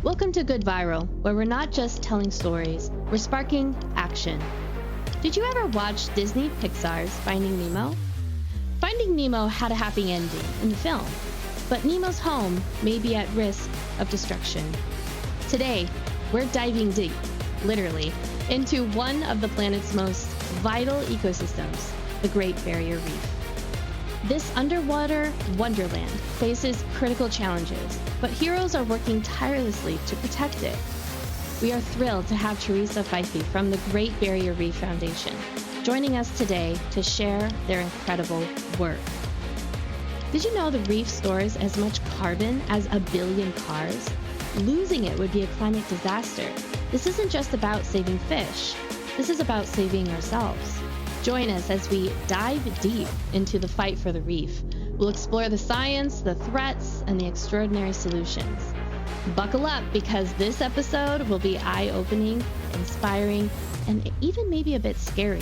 Welcome to Good Viral, where we're not just telling stories, we're sparking action. Did you ever watch Disney Pixar's Finding Nemo? Finding Nemo had a happy ending in the film, but Nemo's home may be at risk of destruction. Today, we're diving deep, literally, into one of the planet's most vital ecosystems, the Great Barrier Reef. This underwater wonderland faces critical challenges, but heroes are working tirelessly to protect it. We are thrilled to have Teresa from the Great Barrier Reef Foundation joining us today to share their incredible work. Did you know the reef stores as much carbon as 1 billion cars? Losing it would be a climate disaster. This isn't just about saving fish. This is about saving ourselves. Join us as we dive deep into the fight for the reef. We'll explore the science, the threats, and the extraordinary solutions. Buckle up, because this episode will be eye-opening, inspiring, and even maybe a bit scary.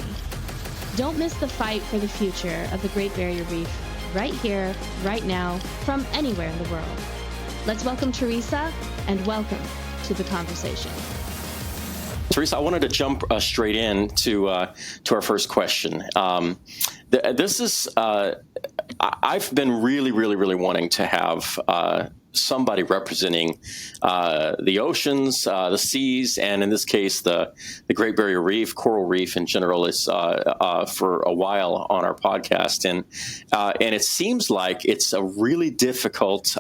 Don't miss the fight for the future of the Great Barrier Reef right here, right now, from anywhere in the world. Let's welcome Teresa, and welcome to the conversation. Teresa, I wanted to jump straight in to our first question. I've been really wanting to have somebody representing the oceans, the seas, and in this case, the Great Barrier Reef, coral reef in general, is for a while on our podcast, and it seems like it's a really difficult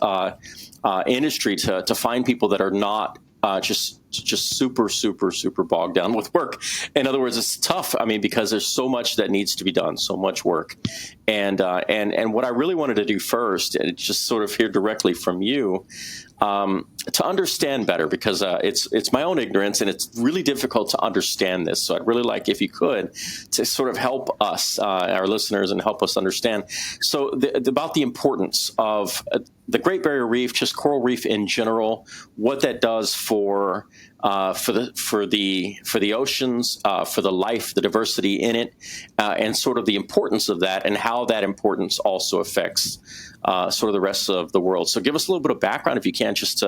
industry to find people that are not just super bogged down with work. In other words, it's tough. I mean, because there's so much that needs to be done, so much work. And what I really wanted to do first, and just sort of hear directly from you, to understand better, because it's my own ignorance, and it's really difficult to understand this. So I'd really like, if you could, to sort of help us, our listeners, and help us understand. So about the importance of the Great Barrier Reef, just coral reef in general, what that does for the oceans, for the life, the diversity in it, and sort of the importance of that, and how that importance also affects sort of the rest of the world. So give us a little bit of background, if you can, just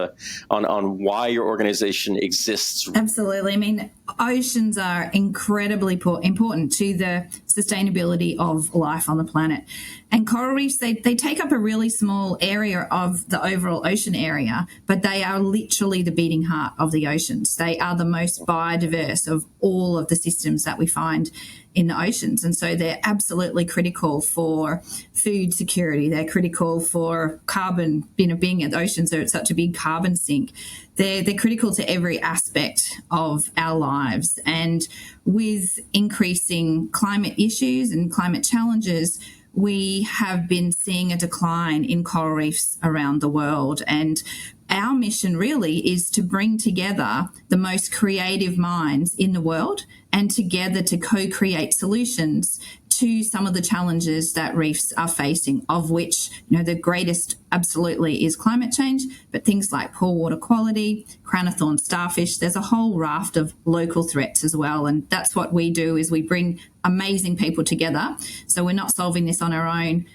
on why your organization exists. Absolutely. I mean, oceans are incredibly important to the sustainability of life on the planet. And coral reefs, they take up a really small area of the overall ocean area, but they are literally the beating heart of the oceans. They are the most biodiverse of all of the systems that we find in the oceans. And so they're absolutely critical for food security. They're critical for carbon, being at the oceans, they're such a big carbon sink. They're critical to every aspect of our lives. And with increasing climate issues and climate challenges, we have been seeing a decline in coral reefs around the world. And our mission really is to bring together the most creative minds in the world and together to co-create solutions to some of the challenges that reefs are facing, of which, the greatest absolutely is climate change, but things like poor water quality, crown of thorns starfish, there's a whole raft of local threats as well. And that's what we do, is we bring amazing people together. So we're not solving this on our own,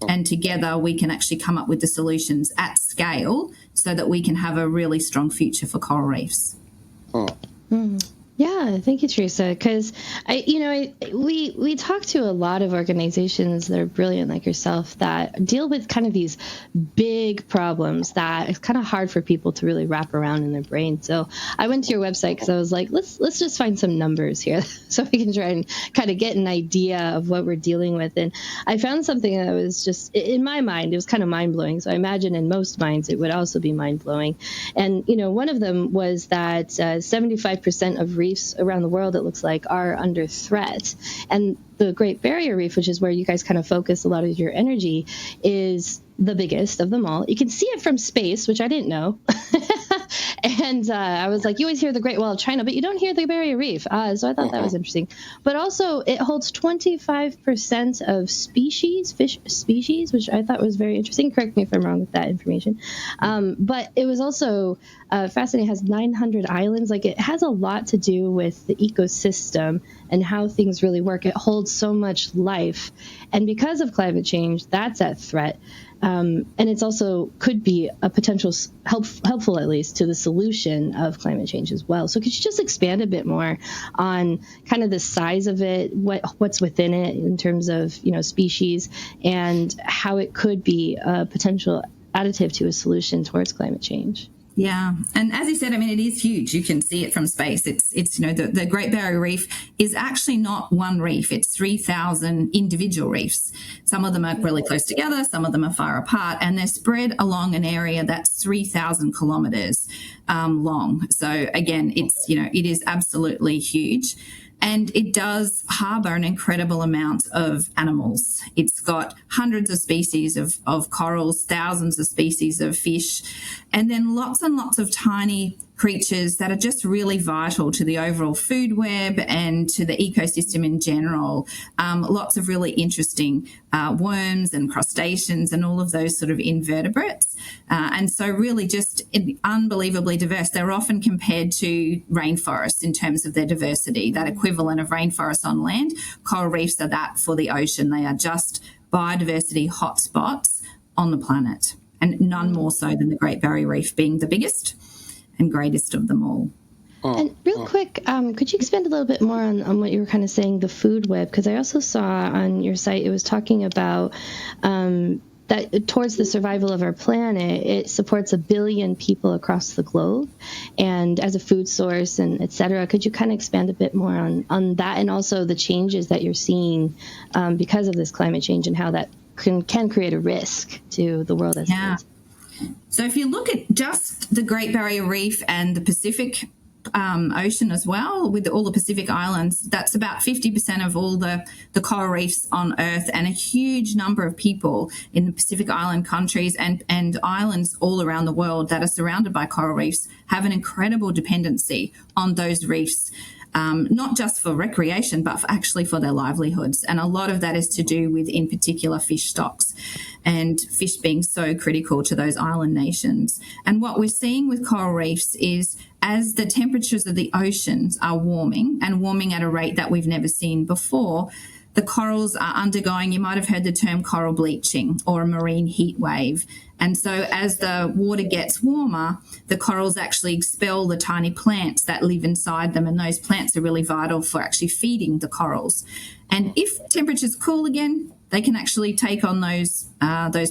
and together we can actually come up with the solutions at scale so that we can have a really strong future for coral reefs. Yeah, thank you, Teresa. Because we talk to a lot of organizations that are brilliant, like yourself, that deal with kind of these big problems that it's kind of hard for people to really wrap around in their brain. So I went to your website because I was like, let's just find some numbers here so we can try and kind of get an idea of what we're dealing with. And I found something that was just, in my mind, it was kind of mind blowing. So I imagine in most minds it would also be mind blowing. And one of them was that 75% of reefs around the world, it looks like, are under threat. And the Great Barrier Reef, which is where you guys kind of focus a lot of your energy, is the biggest of them all. You can see it from space, which I didn't know. And I was like, you always hear the Great Wall of China, but you don't hear the Barrier Reef. So I thought that was interesting. But also, it holds 25% of fish species, which I thought was very interesting. Correct me if I'm wrong with that information. But it was also fascinating. It has 900 islands. Like, it has a lot to do with the ecosystem and how things really work. It holds so much life. And because of climate change, that's at threat. And it's also could be a potential helpful, at least, to the solution of climate change as well. So could you just expand a bit more on kind of the size of it, what's within it in terms of, species, and how it could be a potential additive to a solution towards climate change? Yeah. And as you said, it is huge. You can see it from space. It's the Great Barrier Reef is actually not one reef. It's 3,000 individual reefs. Some of them are really close together. Some of them are far apart. And they're spread along an area that's 3,000 kilometres long. So again, it is absolutely huge. And it does harbour an incredible amount of animals. It's got hundreds of species of corals, thousands of species of fish, and then lots and lots of tiny creatures that are just really vital to the overall food web and to the ecosystem in general. Lots of really interesting worms and crustaceans and all of those sort of invertebrates. And so really just unbelievably diverse. They're often compared to rainforests in terms of their diversity, that equivalent of rainforests on land. Coral reefs are that for the ocean. They are just biodiversity hotspots on the planet, and none more so than the Great Barrier Reef being the biggest and greatest of them all. And real quick, could you expand a little bit more on what you were kind of saying, the food web? Because I also saw on your site, it was talking about that towards the survival of our planet, it supports 1 billion people across the globe and as a food source and et cetera. Could you kind of expand a bit more on that, and also the changes that you're seeing because of this climate change and how that can create a risk to the world as it is? So if you look at just the Great Barrier Reef and the Pacific Ocean as well, with all the Pacific islands, that's about 50% of all the coral reefs on Earth, and a huge number of people in the Pacific Island countries and islands all around the world that are surrounded by coral reefs have an incredible dependency on those reefs. Not just for recreation, but actually for their livelihoods. And a lot of that is to do with, in particular, fish stocks, and fish being so critical to those island nations. And what we're seeing with coral reefs is, as the temperatures of the oceans are warming, and warming at a rate that we've never seen before, the corals are undergoing, you might have heard the term coral bleaching or a marine heat wave. And so as the water gets warmer, the corals actually expel the tiny plants that live inside them, and those plants are really vital for actually feeding the corals. And if temperatures cool again, they can actually take on those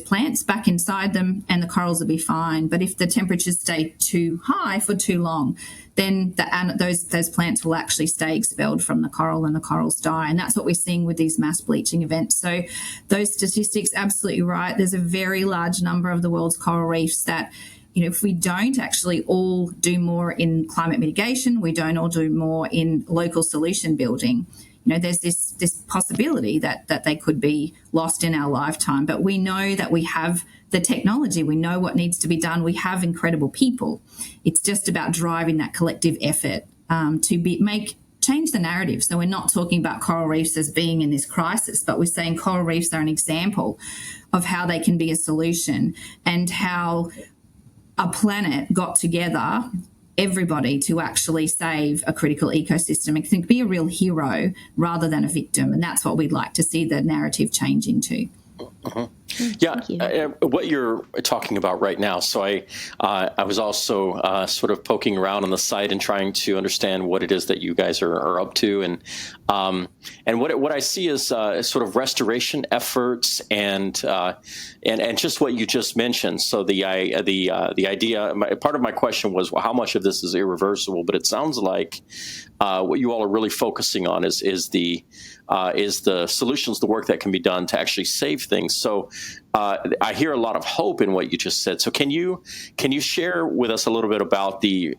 plants back inside them, and the corals will be fine. But if the temperatures stay too high for too long, then those plants will actually stay expelled from the coral, and the corals die. And that's what we're seeing with these mass bleaching events. So those statistics, absolutely right. There's a very large number of the world's coral reefs that, if we don't actually all do more in climate mitigation, we don't all do more in local solution building, there's this possibility that they could be lost in our lifetime. But we know that we have the technology. We know what needs to be done. We have incredible people. It's just about driving that collective effort to change the narrative. So we're not talking about coral reefs as being in this crisis, but we're saying coral reefs are an example of how they can be a solution, and how a planet got together, everybody, to actually save a critical ecosystem. It can be a real hero rather than a victim. And that's what we'd like to see the narrative change into. Uh-huh. Yeah, what you're talking about right now. So I was also sort of poking around on the site and trying to understand what it is that you guys are up to, and what I see is sort of restoration efforts and just what you just mentioned. So the idea. Part of my question was, well, how much of this is irreversible? But it sounds like what you all are really focusing on is the solutions, the work that can be done to actually save things. So I hear a lot of hope in what you just said. So can you share with us a little bit about the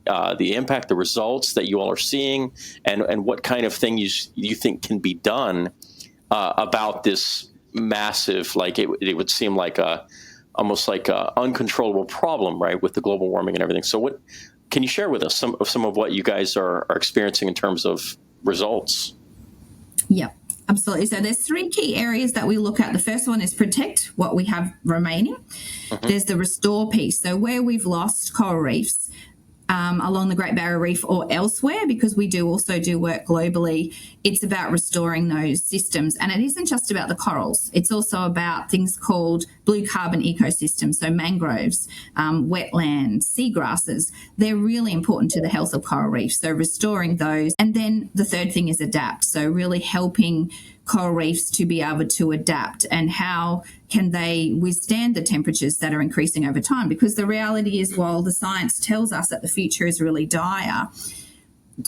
impact, the results that you all are seeing, and what kind of thing you think can be done about this massive, like it would seem like almost like a uncontrollable problem, right, with the global warming and everything. So what can you share with us some of what you guys are experiencing in terms of results? Yeah, absolutely. So there's 3 key areas that we look at. The first one is protect what we have remaining. Mm-hmm. There's the restore piece. So where we've lost coral reefs along the Great Barrier Reef or elsewhere, because we do also do work globally, it's about restoring those systems. And it isn't just about the corals. It's also about things called blue carbon ecosystems, so mangroves, wetlands, seagrasses, they're really important to the health of coral reefs. So restoring those. And then the third thing is adapt. So really helping coral reefs to be able to adapt, and how can they withstand the temperatures that are increasing over time? Because the reality is, while the science tells us that the future is really dire,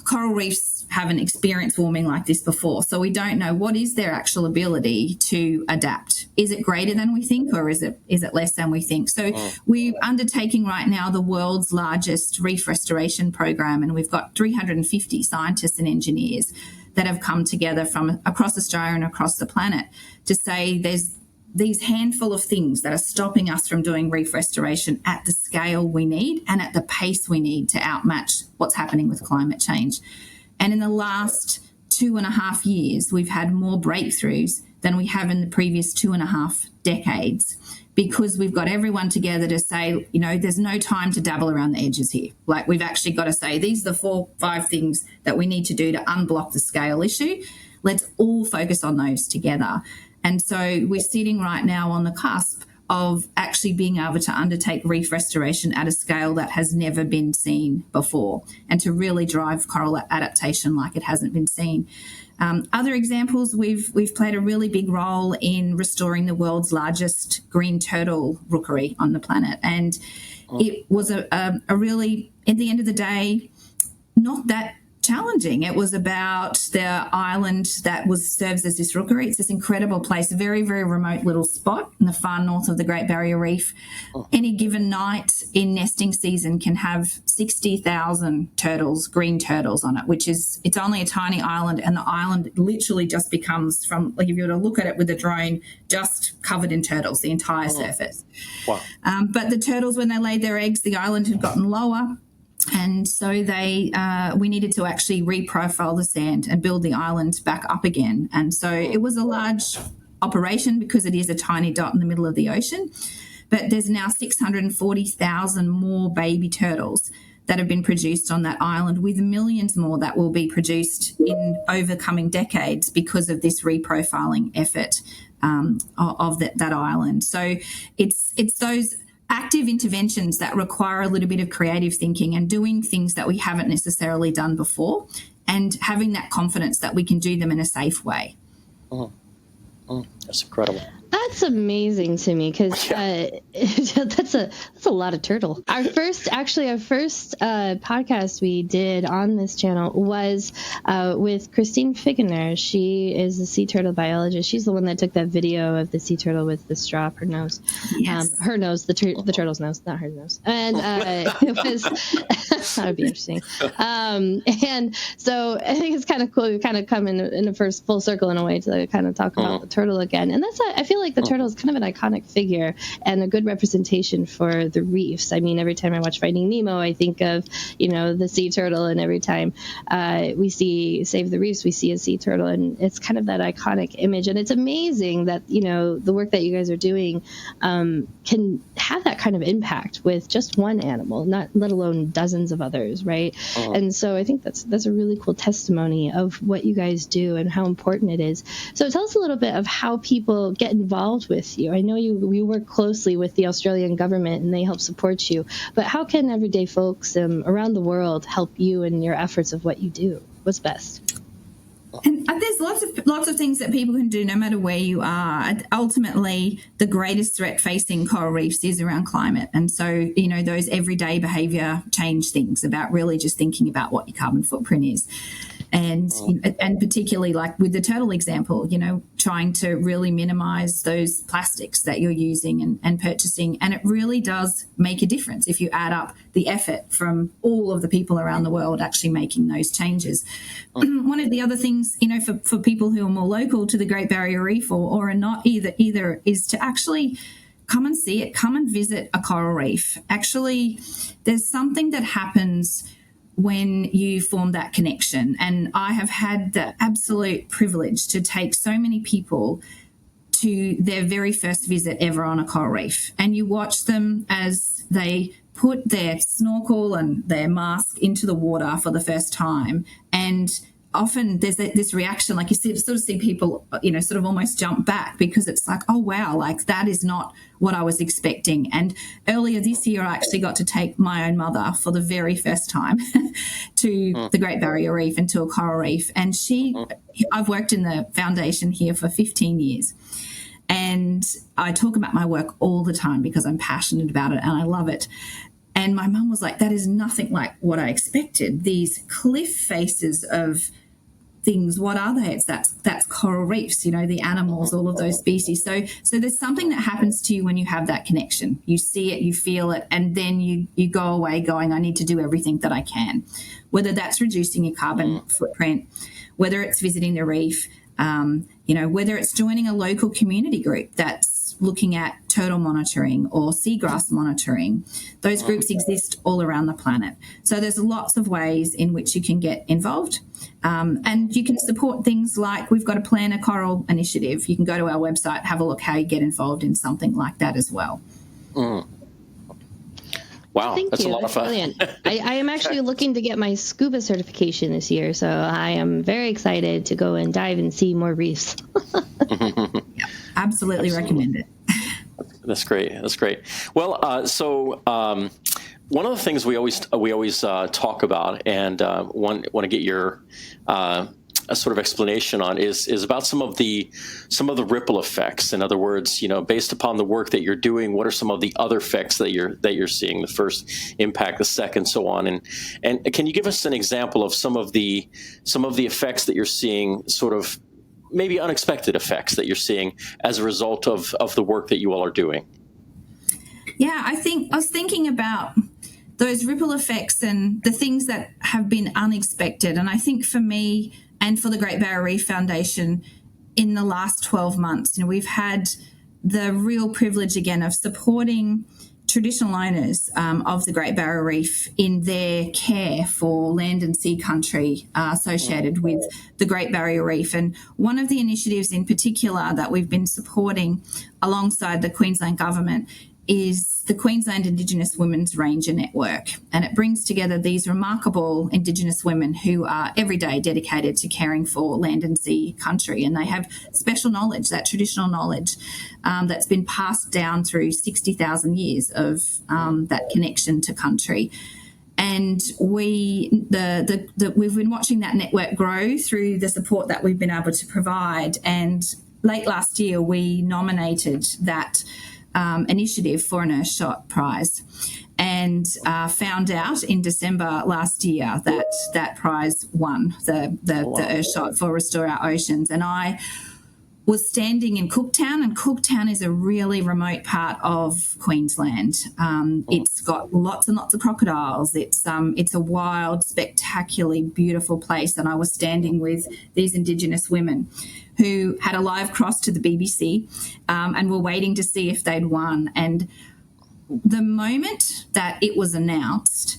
coral reefs haven't experienced warming like this before. So we don't know what is their actual ability to adapt. Is it greater than we think, or is it less than we think? So we're undertaking right now the world's largest reef restoration program, and we've got 350 scientists and engineers that have come together from across Australia and across the planet to say there's these handful of things that are stopping us from doing reef restoration at the scale we need and at the pace we need to outmatch what's happening with climate change. And in the last 2.5 years, we've had more breakthroughs than we have in the previous 2.5 decades, because we've got everyone together to say, there's no time to dabble around the edges here. Like, we've actually got to say, these are the 4-5 things that we need to do to unblock the scale issue. Let's all focus on those together. And so we're sitting right now on the cusp of actually being able to undertake reef restoration at a scale that has never been seen before, and to really drive coral adaptation like it hasn't been seen. Other examples, we've played a really big role in restoring the world's largest green turtle rookery on the planet. And it was a really, at the end of the day, not that challenging. It was about the island that serves as this rookery. It's this incredible place, a very, very remote little spot in the far north of the Great Barrier Reef. Any given night in nesting season can have 60,000 turtles, green turtles on it, it's only a tiny island, and the island literally just becomes, from, like, if you were to look at it with a drone, just covered in turtles, the entire surface. Wow. But the turtles, when they laid their eggs, the island had gotten lower. And so we needed to actually reprofile the sand and build the island back up again. And so it was a large operation because it is a tiny dot in the middle of the ocean. But there's now 640,000 more baby turtles that have been produced on that island, with millions more that will be produced in overcoming decades because of this reprofiling effort of that island. So it's those active interventions that require a little bit of creative thinking and doing things that we haven't necessarily done before, and having that confidence that we can do them in a safe way. That's incredible. That's amazing to me, because that's a lot of turtle. Our first podcast we did on this channel was with Christine Figgener. She is a sea turtle biologist. She's the one that took that video of the sea turtle with the straw up her nose. Yes. Her nose, the turtle's nose, not her nose. And it was that would be interesting. And so I think it's kind of cool. We kind of come in a first full circle in a way to kind of talk about the turtle again. And I feel like the turtle is kind of an iconic figure and a good representation for the reefs. I mean, every time I watch Finding Nemo, I think of, the sea turtle, and every time we see Save the Reefs, we see a sea turtle, and it's kind of that iconic image. And it's amazing that, the work that you guys are doing can have that kind of impact with just one animal, not let alone dozens of others, right? And so I think that's a really cool testimony of what you guys do and how important it is. So tell us a little bit of how people get involved with you. I know you work closely with the Australian government and they help support you, but how can everyday folks around the world help you in your efforts of what you do? What's best? And there's lots of things that people can do no matter where you are. Ultimately, the greatest threat facing coral reefs is around climate. And so, those everyday behaviour change things about really just thinking about what your carbon footprint is. And particularly, like with the turtle example, trying to really minimise those plastics that you're using and purchasing. And it really does make a difference if you add up the effort from all of the people around the world actually making those changes. One of the other things, for people who are more local to the Great Barrier Reef or are not either is to actually come and see it, come and visit a coral reef. Actually, there's something that happens when you form that connection. And I have had the absolute privilege to take so many people to their very first visit ever on a coral reef. And you watch them as they put their snorkel and their mask into the water for the first time. And often there's this reaction, like you sort of see people, sort of almost jump back, because it's like, oh, wow, like that is not what I was expecting. And earlier this year, I actually got to take my own mother for the very first time to the Great Barrier Reef and to a coral reef. And I've worked in the foundation here for 15 years. And I talk about my work all the time because I'm passionate about it and I love it. And my mum was like, that is nothing like what I expected. These cliff faces of things, what are they? That's coral reefs, the animals, all of those species. So there's something that happens to you when you have that connection. You see it, you feel it, and then you go away going, I need to do everything that I can, whether that's reducing your carbon footprint, whether it's visiting the reef, whether it's joining a local community group that's looking at turtle monitoring or seagrass monitoring. Those groups exist all around the planet. So there's lots of ways in which you can get involved. And you can support things like, we've got a Plan a Coral initiative. You can go to our website, have a look how you get involved in something like that as well. Wow, Thank you. A lot of fun. Brilliant. I am actually looking to get my scuba certification this year, so I am very excited to go and dive and see more reefs. Absolutely recommend it. That's great. Well, one of the things we always talk about, and want to get your a sort of explanation on is about some of the ripple effects. In other words, based upon the work that you're doing, what are some of the other effects that you're seeing? The first impact, the second, so on. And can you give us an example of some of the effects that you're seeing, sort of maybe unexpected effects that you're seeing as a result of the work that you all are doing? Yeah, I was thinking about those ripple effects and the things that have been unexpected. And I think for me and for the Great Barrier Reef Foundation in the last 12 months, we've had the real privilege again of supporting traditional owners of the Great Barrier Reef in their care for land and sea country associated with the Great Barrier Reef. And one of the initiatives in particular that we've been supporting alongside the Queensland Government is the Queensland Indigenous Women's Ranger Network. And it brings together these remarkable Indigenous women who are every day dedicated to caring for land and sea country. And they have special knowledge, that traditional knowledge that's been passed down through 60,000 years of that connection to country. And we've been watching that network grow through the support that we've been able to provide. And late last year, we nominated that initiative for an Earthshot prize, and found out in December last year that prize won the Earthshot for Restore Our Oceans. And I was standing in Cooktown, and Cooktown is a really remote part of Queensland. It's got lots and lots of crocodiles. It's a wild, spectacularly beautiful place. And I was standing with these Indigenous women who had a live cross to the BBC and were waiting to see if they'd won. And the moment that it was announced,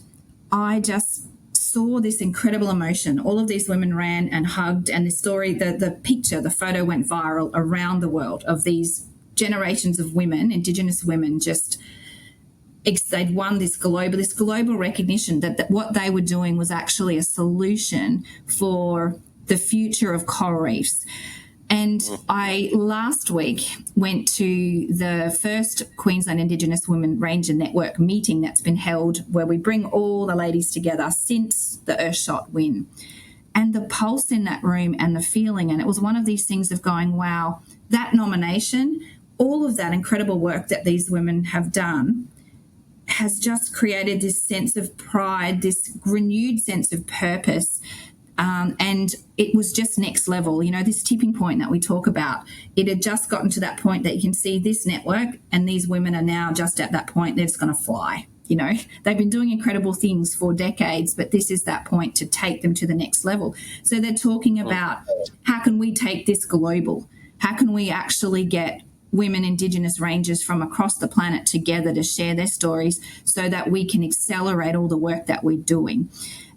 I just saw this incredible emotion. All of these women ran and hugged, and the story, the picture, the photo went viral around the world of these generations of women, Indigenous women, they'd won this global recognition that what they were doing was actually a solution for the future of coral reefs. And I last week went to the first Queensland Indigenous Women Ranger Network meeting that's been held, where we bring all the ladies together since the Earthshot win. And the pulse in that room and the feeling, and it was one of these things of going, wow, that nomination, all of that incredible work that these women have done has just created this sense of pride, this renewed sense of purpose. And it was just next level, this tipping point that we talk about. It had just gotten to that point that you can see this network, and these women are now just at that point, they're just going to fly. They've been doing incredible things for decades, but this is that point to take them to the next level. So they're talking about, how can we take this global? How can we actually get women Indigenous rangers from across the planet together to share their stories so that we can accelerate all the work that we're doing?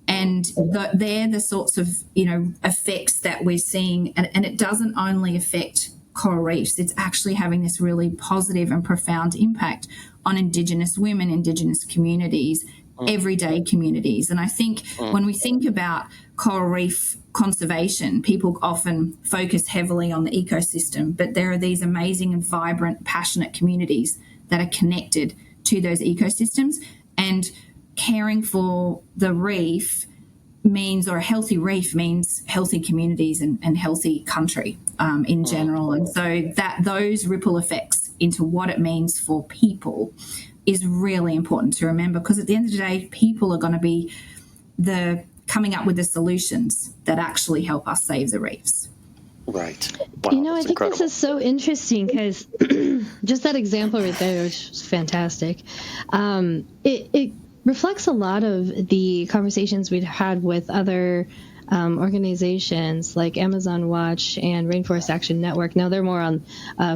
And they're the sorts of, effects that we're seeing. And it doesn't only affect coral reefs. It's actually having this really positive and profound impact on Indigenous women, Indigenous communities everyday communities. And I think when we think about coral reef conservation, people often focus heavily on the ecosystem, but there are these amazing and vibrant, passionate communities that are connected to those ecosystems. And caring for the reef means, or a healthy reef means, healthy communities and healthy country in general. And so that those ripple effects into what it means for people is really important to remember, because at the end of the day, people are going to be coming up with the solutions that actually help us save the reefs. Right. Wow, I think incredible. this is so interesting because just that example right there was fantastic. It reflects a lot of the conversations we've had with other organizations like Amazon Watch and Rainforest Action Network. Now they're more on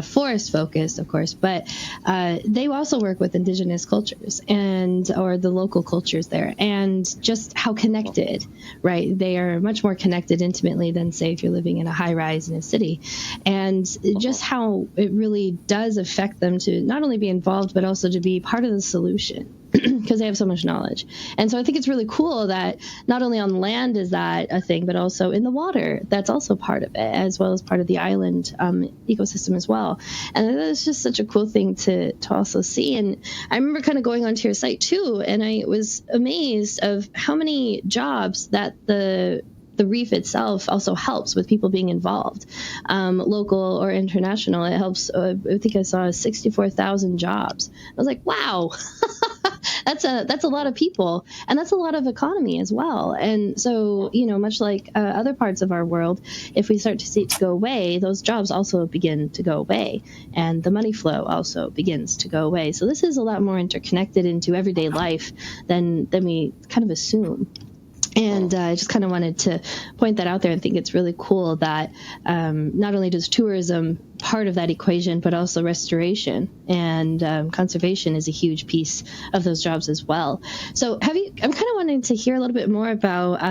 forest focused, of course, but they also work with indigenous cultures or the local cultures there, and just how connected, right? They are much more connected intimately than, say, if you're living in a high rise in a city, and just how it really does affect them to not only be involved, but also to be part of the solution. Because they have so much knowledge. And so I think it's really cool that not only on land is that a thing, but also in the water, that's also part of it, as well as part of the island ecosystem as well. And that's just such a cool thing to also see. And I remember kind of going onto your site too, and I was amazed of how many jobs that the reef itself also helps with people being involved, local or international. It helps, I think I saw 64,000 jobs. I was like, wow, that's a lot of people, and that's a lot of economy as well. And so, much like other parts of our world, if we start to see it to go away, those jobs also begin to go away, and the money flow also begins to go away. So this is a lot more interconnected into everyday life than we kind of assume. And I just kind of wanted to point that out there and think it's really cool that not only does tourism part of that equation, but also restoration and conservation is a huge piece of those jobs as well. So I'm kind of wanting to hear a little bit more about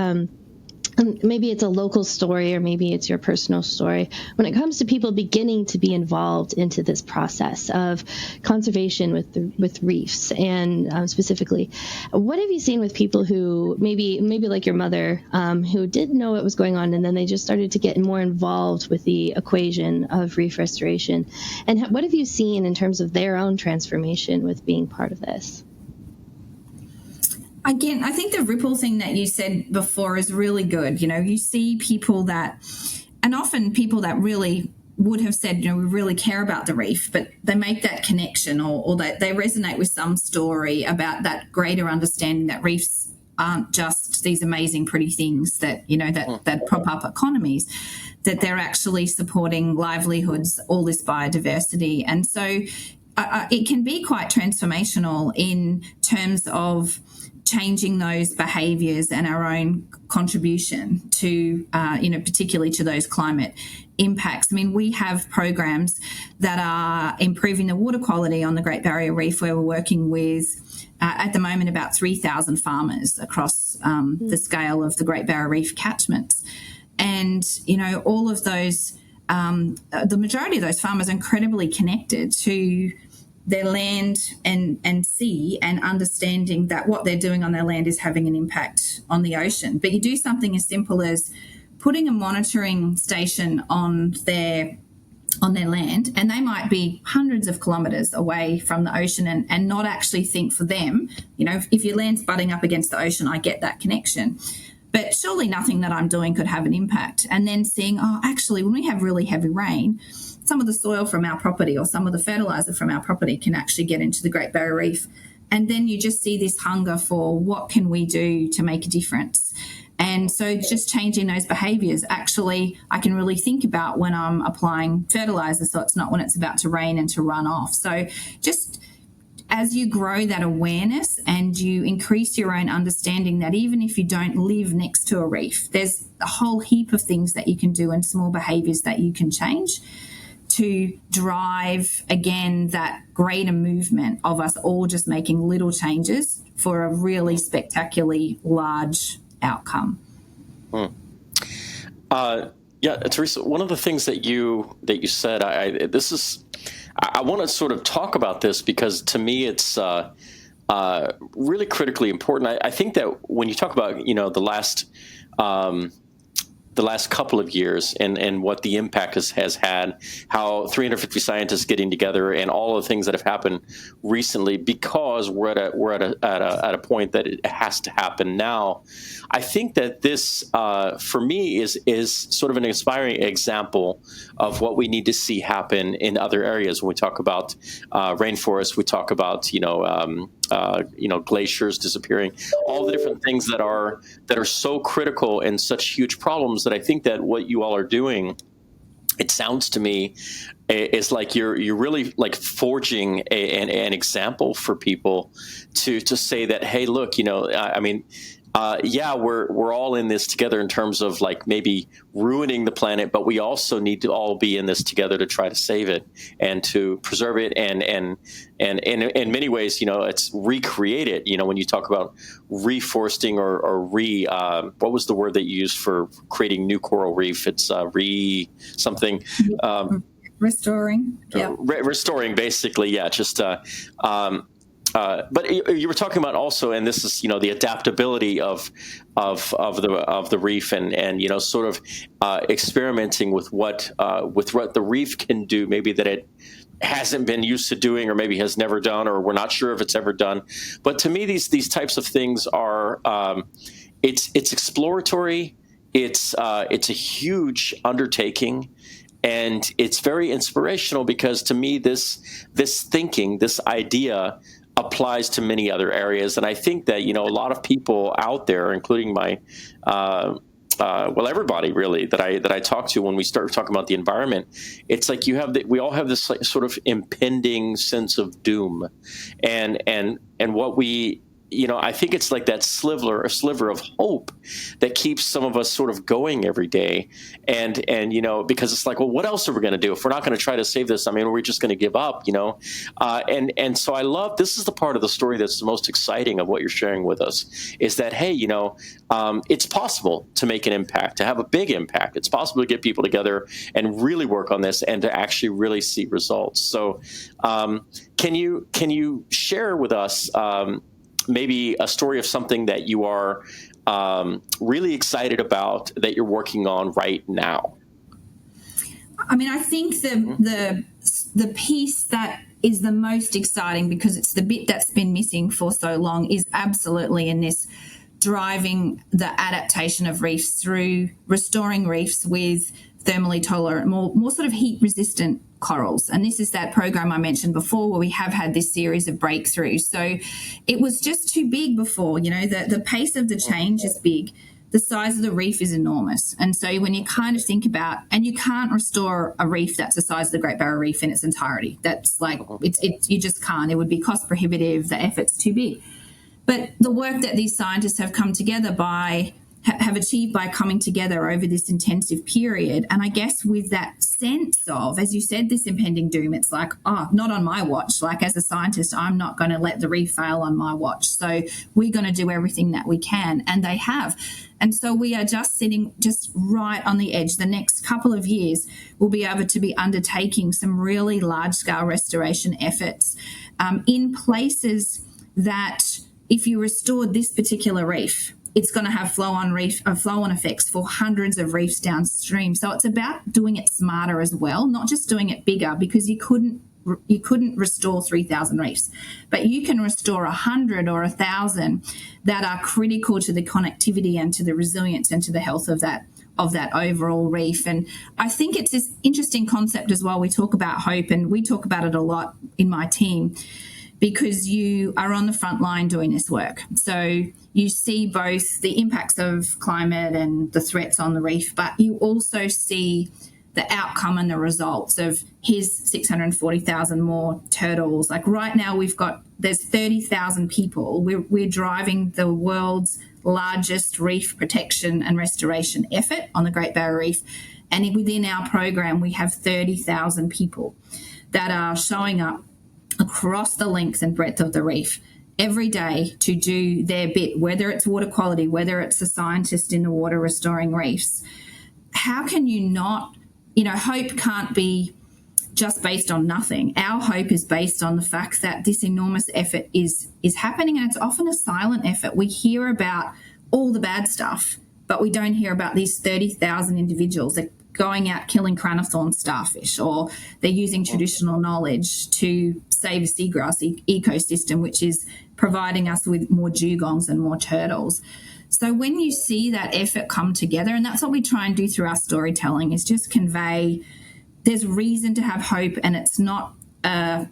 maybe it's a local story or maybe it's your personal story when it comes to people beginning to be involved into this process of conservation with reefs, and specifically, what have you seen with people who maybe like your mother, who didn't know what was going on, and then they just started to get more involved with the equation of reef restoration, and what have you seen in terms of their own transformation with being part of this? Again, I think the ripple thing that you said before is really good. You see people and often people that really would have said, we really care about the reef, but they make that connection or they resonate with some story about that greater understanding that reefs aren't just these amazing, pretty things that, that prop up economies, that they're actually supporting livelihoods, all this biodiversity. And so it can be quite transformational in terms of changing those behaviours and our own contribution to, particularly to those climate impacts. I mean, we have programs that are improving the water quality on the Great Barrier Reef, where we're working with, at the moment, about 3,000 farmers across the scale of the Great Barrier Reef catchments. And, all of those, the majority of those farmers are incredibly connected to their land and sea, and understanding that what they're doing on their land is having an impact on the ocean. But you do something as simple as putting a monitoring station on their land, and they might be hundreds of kilometres away from the ocean and not actually think for them, if your land's butting up against the ocean, I get that connection. But surely nothing that I'm doing could have an impact. And then seeing, actually, when we have really heavy rain, some of the soil from our property or some of the fertiliser from our property can actually get into the Great Barrier Reef. And then you just see this hunger for what can we do to make a difference. And so just changing those behaviours, actually, I can really think about when I'm applying fertiliser, so it's not when it's about to rain and to run off. So just as you grow that awareness and you increase your own understanding that even if you don't live next to a reef, there's a whole heap of things that you can do and small behaviours that you can change to drive, again, that greater movement of us all just making little changes for a really spectacularly large outcome. Yeah, Teresa, one of the things that you said, I want to sort of talk about this because to me it's really critically important. I think that when you talk about, the last couple of years and what the impact has had, how 350 scientists getting together and all the things that have happened recently, because we're at a point that it has to happen now. I think that this, for me, is sort of an inspiring example of what we need to see happen in other areas. When we talk about rainforests, we talk about glaciers disappearing, all the different things that are so critical and such huge problems, that I think that what you all are doing, it sounds to me, is like you're really like forging an example for people to say that, hey, look, we're all in this together in terms of like maybe ruining the planet, but we also need to all be in this together to try to save it and to preserve it, and in many ways, it's recreate it. When you talk about reforesting or what was the word that you used for creating new coral reef? It's something. Restoring. Yeah. Restoring, basically. Yeah. Just. But you were talking about also, and this is the adaptability of the reef, and sort of experimenting with what the reef can do, maybe that it hasn't been used to doing, or maybe has never done, or we're not sure if it's ever done. But to me, these types of things are it's exploratory. It's a huge undertaking. And it's very inspirational, because to me, this thinking, this idea, applies to many other areas. And I think that, a lot of people out there, including my, everybody really that I talk to, when we start talking about the environment, it's like we all have this like sort of impending sense of doom, and what we, I think it's like that sliver of hope that keeps some of us sort of going every day. And because it's like, well, what else are we going to do if we're not going to try to save this? I mean, we're just going to give up, and so I love, this is the part of the story that's the most exciting of what you're sharing with us, is that, hey, it's possible to make an impact, to have a big impact. It's possible to get people together and really work on this and to actually really see results. So can you share with us maybe a story of something that you are really excited about, that you're working on right now? I mean, I think the piece that is the most exciting, because it's the bit that's been missing for so long, is absolutely in this driving the adaptation of reefs through restoring reefs with thermally tolerant, more sort of heat-resistant corals. And this is that program I mentioned before, where we have had this series of breakthroughs. So it was just too big before. The pace of the change is big. The size of the reef is enormous. And so when you kind of think about, and you can't restore a reef that's the size of the Great Barrier Reef in its entirety. That's like, you just can't. It would be cost prohibitive. The effort's too big. But the work that these scientists have have achieved by coming together over this intensive period. And I guess with that sense of, as you said, this impending doom, it's like, oh, not on my watch. Like, as a scientist, I'm not going to let the reef fail on my watch. So we're going to do everything that we can. And they have. And so we are just sitting just right on the edge. The next couple of years, we'll be able to be undertaking some really large-scale restoration efforts in places that, if you restored this particular reef, it's going to have flow-on effects for hundreds of reefs downstream. So it's about doing it smarter as well, not just doing it bigger, because you couldn't restore 3,000 reefs, but you can restore 100 or 1,000 that are critical to the connectivity and to the resilience and to the health of that overall reef. And I think it's this interesting concept as well. We talk about hope, and we talk about it a lot in my team, because you are on the front line doing this work. So you see both the impacts of climate and the threats on the reef, but you also see the outcome and the results of here's 640,000 more turtles. Like right now there's 30,000 people. We're driving the world's largest reef protection and restoration effort on the Great Barrier Reef. And within our program, we have 30,000 people that are showing up across the length and breadth of the reef every day to do their bit, whether it's water quality, whether it's a scientist in the water restoring reefs. How can you not, hope can't be just based on nothing. Our hope is based on the fact that this enormous effort is happening, and it's often a silent effort. We hear about all the bad stuff, but we don't hear about these 30,000 individuals that going out killing crown-of-thorn starfish, or they're using traditional knowledge to save a seagrass ecosystem, which is providing us with more dugongs and more turtles. So when you see that effort come together, and that's what we try and do through our storytelling, is just convey there's reason to have hope, and it's not a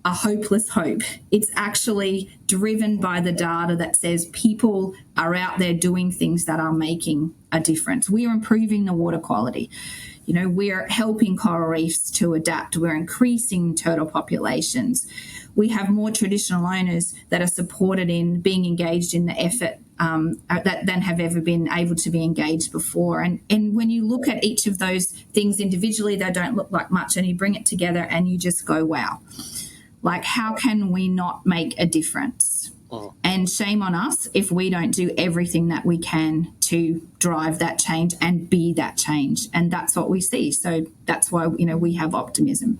hopeless hope. It's actually driven by the data that says people are out there doing things that are making a difference. We are improving the water quality. You know, we're helping coral reefs to adapt. We're increasing turtle populations. We have more traditional owners that are supported in being engaged in the effort than have ever been able to be engaged before. And when you look at each of those things individually, they don't look like much, and you bring it together and you just go, wow, like, how can we not make a difference? And shame on us if we don't do everything that we can to drive that change and be that change. And that's what we see. So that's why, you know, we have optimism.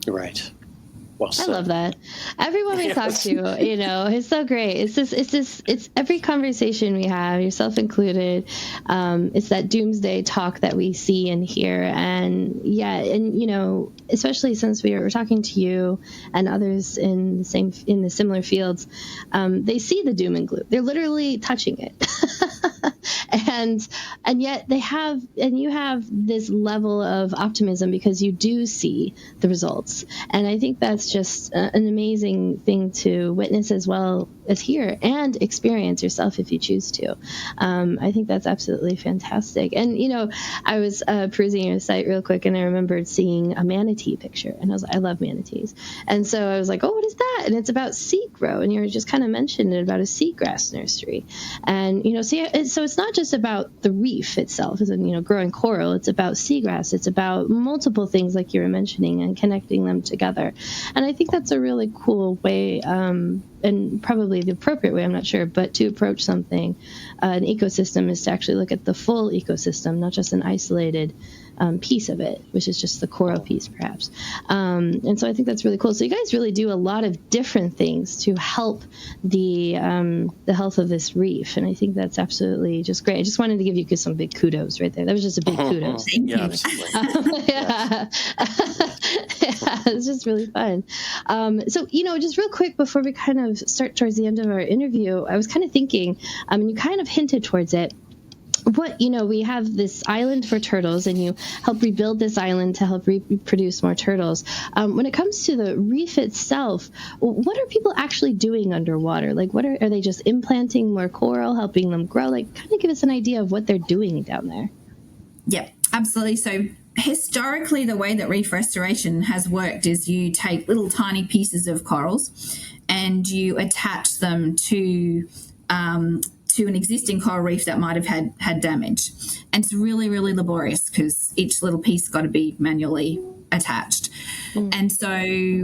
Right. Well I love that. Everyone we talk to, you know, it's so great. It's every conversation we have, yourself included. It's that doomsday talk that we see and hear. And you know, especially since we're talking to you and others in the similar fields, they see the doom and gloom. They're literally touching it. and yet you have this level of optimism because you do see the results. And I think that's just an amazing thing to witness as well as hear and experience yourself if you choose to. I think that's absolutely fantastic. And, you know, I was perusing your site real quick, and I remembered seeing a manatee picture, and I love manatees. And so I was like, oh, what is that? And it's about seed grow. And you were just kind of mentioning it about a seagrass nursery. And, you know, so it's not just about the reef itself, as in, you know, growing coral. It's about seagrass. It's about multiple things like you were mentioning and connecting them together. And I think that's a really cool way, and probably the appropriate way, I'm not sure, but to approach something, an ecosystem, is to actually look at the full ecosystem, not just an isolated piece of it, which is just the coral piece, perhaps. And so I think that's really cool. So you guys really do a lot of different things to help the health of this reef, and I think that's absolutely just great. I just wanted to give you some big kudos right there. That was just a big kudos. Thank you. Yeah. It's just really fun. So, you know, just real quick before we kind of start towards the end of our interview, I was kind of thinking, and you kind of hinted towards it, we have this island for turtles, and you help rebuild this island to help reproduce more turtles. When it comes to the reef itself, what are people actually doing underwater? Like, are they just implanting more coral, helping them grow? Like, kind of give us an idea of what they're doing down there. Yep, absolutely. So historically, the way that reef restoration has worked is you take little tiny pieces of corals and you attach them to an existing coral reef that might have had damage. And it's really, really laborious because each little piece got to be manually attached. And so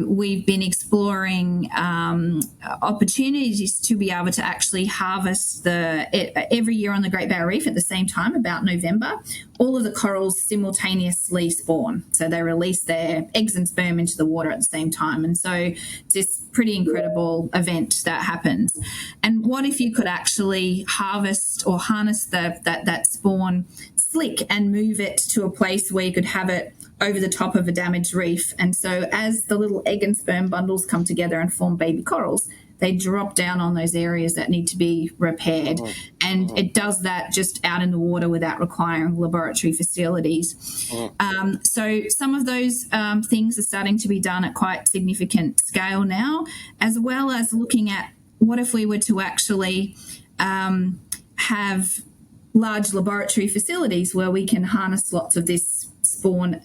we've been exploring opportunities to be able to actually harvest every year on the Great Barrier Reef at the same time, about November, all of the corals simultaneously spawn. So they release their eggs and sperm into the water at the same time. And so it's this pretty incredible event that happens. And what if you could actually harvest or harness that spawn slick and move it to a place where you could have it over the top of a damaged reef. And so as the little egg and sperm bundles come together and form baby corals, they drop down on those areas that need to be repaired. And it does that just out in the water without requiring laboratory facilities. So some of those things are starting to be done at quite significant scale now, as well as looking at what if we were to actually have large laboratory facilities where we can harness lots of these spawn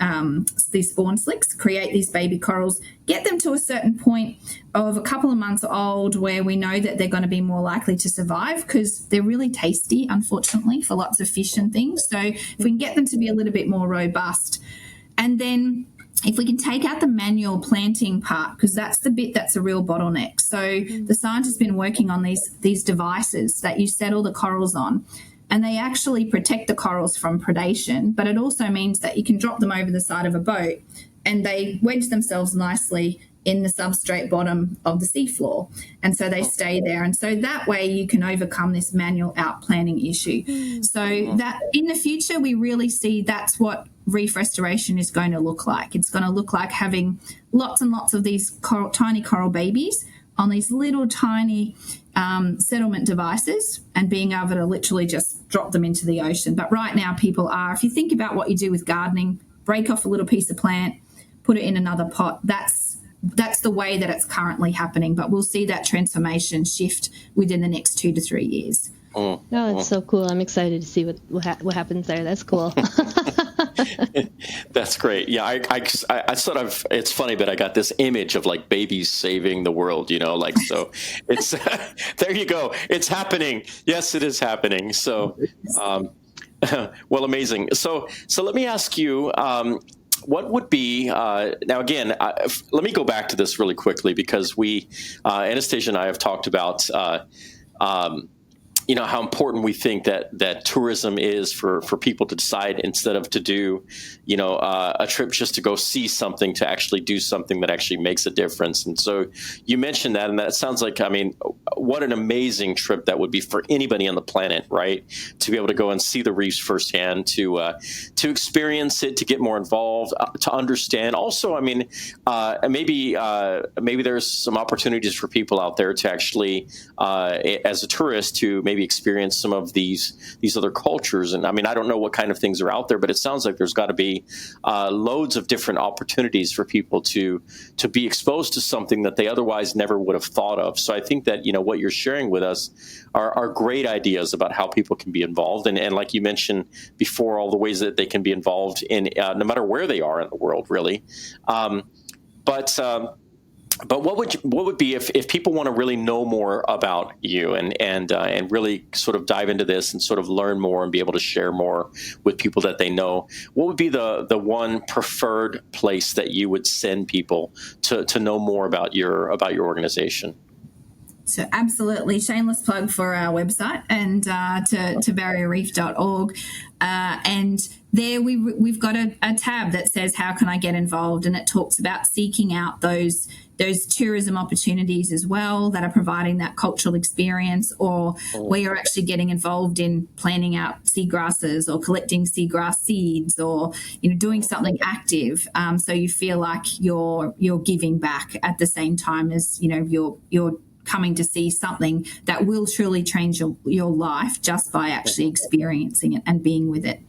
slicks, create these baby corals, get them to a certain point of a couple of months old where we know that they're going to be more likely to survive because they're really tasty, unfortunately, for lots of fish and things. So if we can get them to be a little bit more robust, and then if we can take out the manual planting part, because that's the bit that's a real bottleneck. So the scientists have been working on these devices that you settle the corals on, and they actually protect the corals from predation, but it also means that you can drop them over the side of a boat and they wedge themselves nicely in the substrate bottom of the seafloor. And so they stay there. And so that way you can overcome this manual outplanting issue. So that in the future, we really see that's what reef restoration is going to look like. It's going to look like having lots and lots of these tiny coral babies on these little tiny settlement devices and being able to literally just drop them into the ocean. But right now people are, if you think about what you do with gardening, break off a little piece of plant, put it in another pot, that's the way that it's currently happening. But we'll see that transformation shift within the next 2 to 3 years. Oh, that's so cool. I'm excited to see what happens there. That's cool. That's great. Yeah, I sort of, it's funny, but I got this image of like babies saving the world, like, so it's, there you go. It's happening. Yes, it is happening. So, well, amazing. So let me ask you, what would be, now again, let me go back to this really quickly because Anastasia and I have talked about, how important we think that tourism is for people to decide instead of to do, a trip just to go see something, to actually do something that actually makes a difference. And so you mentioned that, and that sounds like, what an amazing trip that would be for anybody on the planet, right? To be able to go and see the reefs firsthand, to experience it, to get more involved, to understand. Also, maybe there's some opportunities for people out there to actually, as a tourist, to maybe experience some of these other cultures. And I don't know what kind of things are out there, but it sounds like there's got to be loads of different opportunities for people to be exposed to something that they otherwise never would have thought of. So I think that, what you're sharing with us are great ideas about how people can be involved. And like you mentioned before, all the ways that they can be involved in no matter where they are in the world, really. But what would be if people want to really know more about you and really sort of dive into this and sort of learn more and be able to share more with people that they know? What would be the one preferred place that you would send people to know more about your organization? So absolutely, shameless plug for our website and to barrierreef.org. And there we've got a tab that says, how can I get involved? And it talks about seeking out those tourism opportunities as well that are providing that cultural experience, or where you're actually getting involved in planting out seagrasses or collecting seagrass seeds, or doing something active, so you feel like you're giving back at the same time as you're coming to see something that will truly change your life just by actually experiencing it and being with it.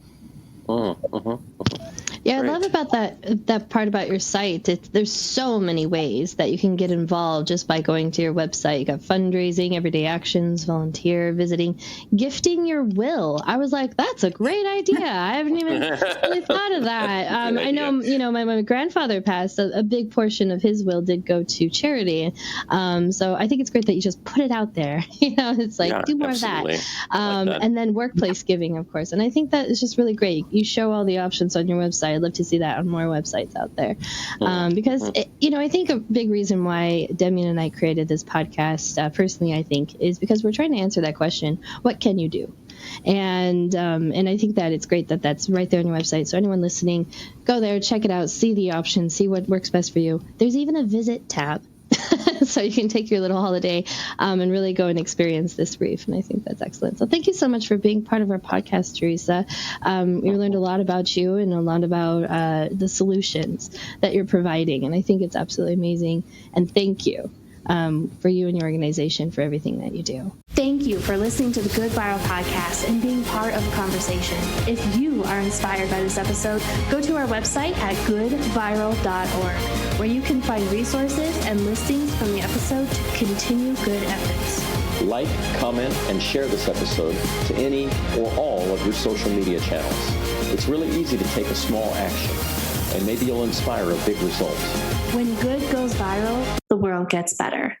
Yeah, I love about that part about your site. There's so many ways that you can get involved just by going to your website. You got fundraising, everyday actions, volunteer, visiting, gifting your will. I was like, that's a great idea. I haven't even really thought of that. I know, my grandfather passed. A big portion of his will did go to charity. So I think it's great that you just put it out there. It's like, do more absolutely. of that. And then workplace giving, of course. And I think that is just really great. You show all the options on your website. I'd love to see that on more websites out there. Because, I think a big reason why Demian and I created this podcast, personally, I think, is because we're trying to answer that question, what can you do? And I think that it's great that that's right there on your website. So anyone listening, go there, check it out, see the options, see what works best for you. There's even a visit tab. So you can take your little holiday and really go and experience this reef. And I think that's excellent. So thank you so much for being part of our podcast, Teresa. We learned a lot about you and a lot about the solutions that you're providing. And I think it's absolutely amazing. And thank you for you and your organization for everything that you do. Thank you for listening to the Good Viral Podcast and being part of the conversation. If you are inspired by this episode, go to our website at goodviral.org, where you can find resources and listings from the episode to continue good efforts. Like, comment, and share this episode to any or all of your social media channels. It's really easy to take a small action, and maybe you'll inspire a big result. When good goes viral, the world gets better.